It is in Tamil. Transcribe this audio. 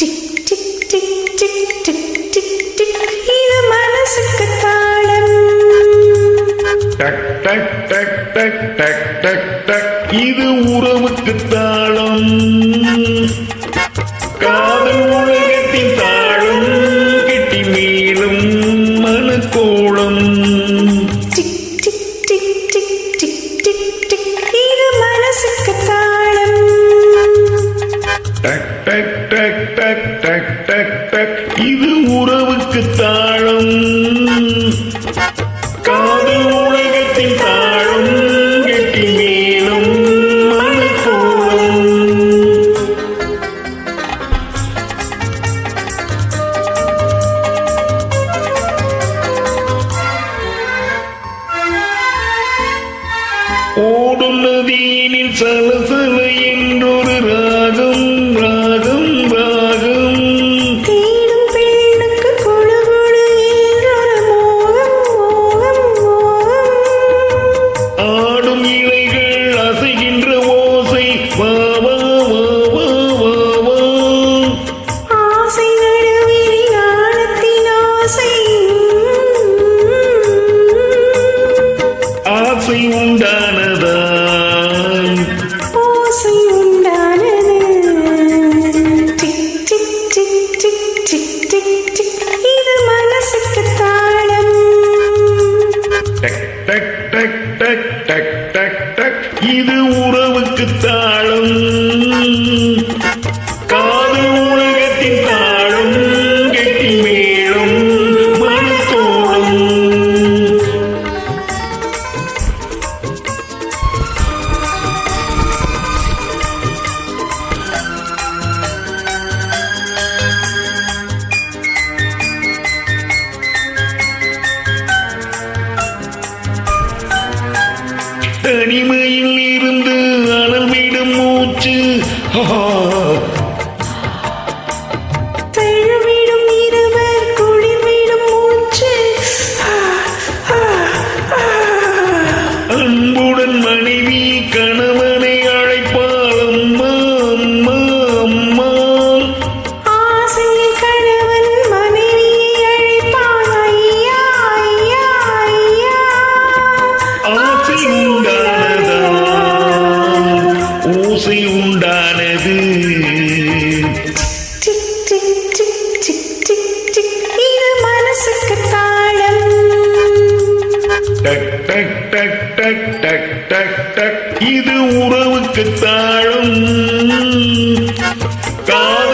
Tick tick tick tick tick tick tick இது மனசுக்கு தாளம். டக் டக் டக் டக் டக் டக் டக் இது உறவுக்கு தாளம். காதல் உலகத்தின் தாளம் கெட்டி மேலும் மனக்கோளம். Tick tick tick tick tick tick tick இது மனசுக்கு தாளம். டக் டக் டக் டக் டக் டக் டக் இது உறவுக்கு தாளம். காதல் உலகத்தின் தாளம் கெட்டி மேலும் மனக்கோளம். ஓடும் நதியினில் சலசல என்றொரு ராகம் ராகம் ராகம். தேடும் பெண்ணுக்கு குழு குழு என்றொரு மோகம் மோகம் மோகம். ஆடும் இலைகள் அசைகின்ற ஓசை வா வா வா வா வா வா. ஆசை நடுவில் ஞானத்தின் ஆசை. ஆசை உண்டானதான் ஓசை உண்டானது. டிக் tick tick tick tick tick tick இது மனசுக்கு தாளம். டக் டக் டக் டக் டக் டக் டக் இது உறவுக்கு தாளம். காதல் உலகத்தின் தாளம் கெட்டி மேலும் மனக்கோளம். தனிமையில் இருந்து அனல் விடும் மூச்சு. தழுவிடும் இருவர் குளிர்விடும் மூச்சு. அன்புடன் மனைவி கணவனை அழைப்பாள் அம்மா அம்மா அம்மா. ஆசையில் கணவன் மனைவியை அழைப்பான் ஐயா ஐயா ஐயா. ஆசை உண்டானதா ஓசை உண்டானது. டிக் tick tick tick tick tick இது மனசுக்கு தாளம். டக் டக் டக் டக் டக் டக் டக் இது உறவுக்கு தாளம். காதல்